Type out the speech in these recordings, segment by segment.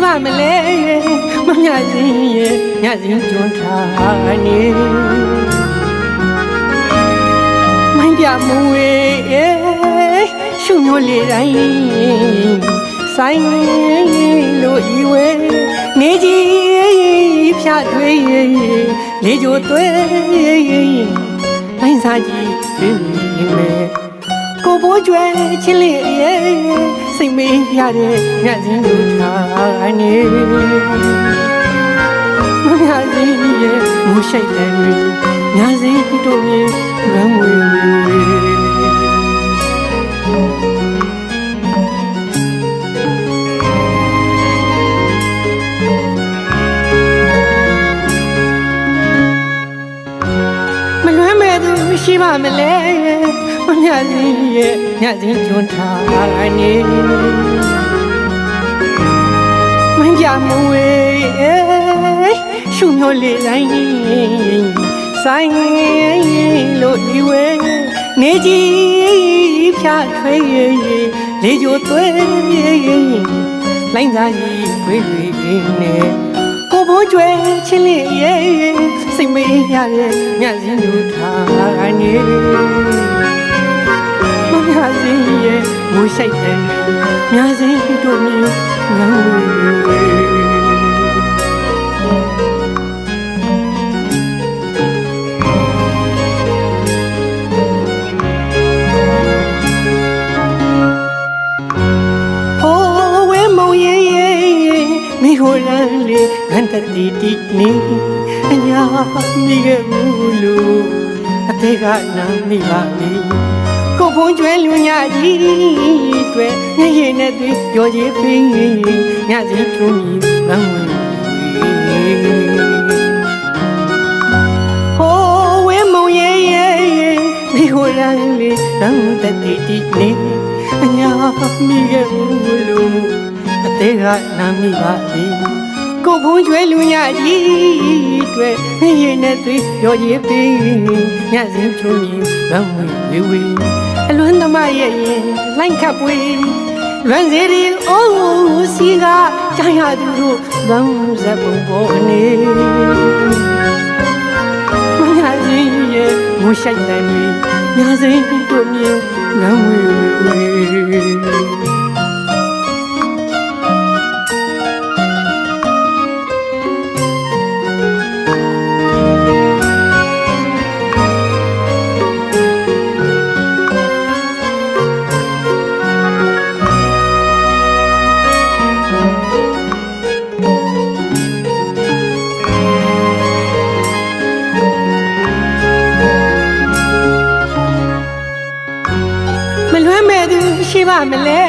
ပါမလဲမမြစင်းရဲ့ညစင်းကျွန်းထားနေမိုင်းပြမူဝေရှုမျိုးလေးတိုင်းဆိုင်လို့ဤဝဲနေကြီးဖြတ်ထွေးလေကြိုသွဲတိုင်းစားကြီးပြင်းမယ်ကိုဘိုးကျွဲချင်းလေးရဲ့စိတ်မေးရတဲ့ညစင်းတို့ထားနေမမြစင်းရဲ့မူရှိတ်တယ်ညစင်းတို့မြင်ရမ်းဝေမလွမ်းမဲ့သူရှိပါမလဲမမြစင်းရဲ့ညစင်းကျွန်းထားနေမင်းပြမဝေးရှုမျိုးလေးတိုင်းဆိုင်လို့ဤဝဲနေကြီးဖြတ်ထွေးလေကြိုသွဲလိုင်းစားကြီးခွေးနေကိုဘိုးကျွဲချင်းလေးရဲ့စိတ်မေးရတဲ့ညစင်းတို့ထားနေမမြစင်းရဲ့ငိုရှိုက်တယ်ညစင်းတို့မျိုးငေါဝေမိဟိုလန်လေးဂန်တတီတီနေအညာမိခဲ့ဘူးလို့အသေးကနာမိပါလေကိုဖုံးကျွဲလူညာကြီးတွေညရင်နဲ့တွေ့ပြောချေပင်းညစင်းထုံးကြီးလမ်းဝင်ဟိုဝဲမုံရဲ့မိဟိုလန်လေးဂန်တတီတီနေအညာမိခဲ့ဘူးလို့အသေးကနာမိပါလေကိုဖုံးကျွဲလူညာကြီးတွေညရင်နဲ့တွေ့ပြောချေပင်းညစင်းထုံးကြီးလမ်းဝင်ဝေအလွမ်းသမားရဲ့ရင်လိုင်းခပ်ပွေလွမ်းစေရီအိုးစီကကြာရသူတို့လွမ်းဇက်ပုံပေါ်နေမညာစင်းရဲ့ငိုရှိုက်တယ်ညာစင်းတို့မြင်လမ်းဝေရှိပါမလဲ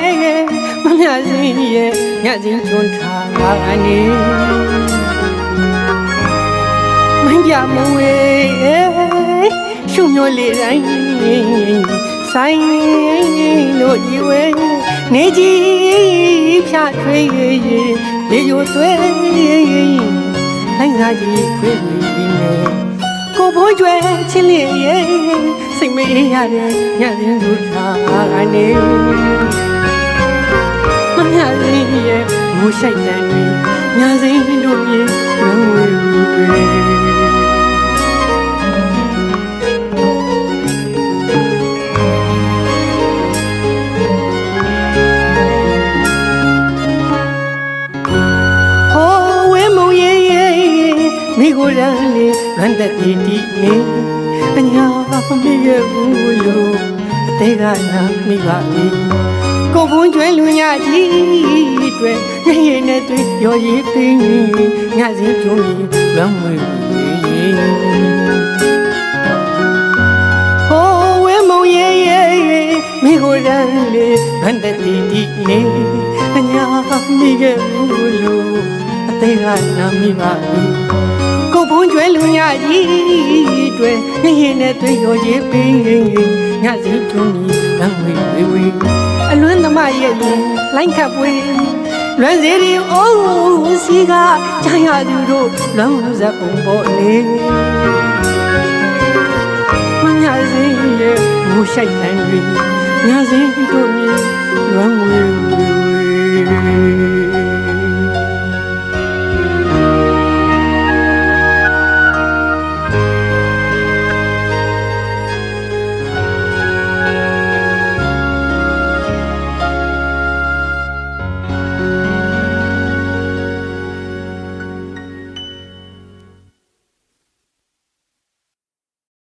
မမြစင်းရဲ့ညစင်းကျွန်းထားနေမင်းပြမဝေးရှုမျိုးလေးတိုင်းဆိုင်လို့ဤဝဲနေကြီးဖြတ်ထွေးလေကြိုသွဲလိုင်းစားကြီးခွေးနေကိုဘိုးကျွဲချင်းလေးရဲ့စိတ်မေးရတဲ့ညစင်းတို့ထားနေမမြစင်းရဲ့ငိုရှိုက်တယ်ညစင်းတို့မြင်ရမ်းဝေမိကိုယ်လည်းရန်တဲ့တီတီနေအညာမရဲ့ဘူးလို့အသေးကနာမိပါလေကိုဖုံးကျွဲလူညာကြီးတွေညရင်နဲ့တွေ့ရော်ရည်ပင်းညစင်းကျုံးကြီးလမ်းဝေးဟိုဝဲမုံရဲ့မိကိုယ်လည်းရန်တဲ့တီတီနေအညာမရဲ့ဘူးလို့အသေးကနာမိပါလေကိုဖုံးကျွဲလူညာကြီးတွေညရင်နဲ့တွေ့ရော်ရည်ပင်းညစင်းကျုံးကြီးလမ်းဝေးအလွမ်းသမားရဲ့လိုင်းခပ်ပွေလွမ်းစေရီအိုးစီကကြာရသူတို့လောင်းဇက်ပုံပေါ်နေမမြစင်းရဲ့ငိုရှိုက်တယ်ညစင်းတို့မြင်လွမ်းဝေး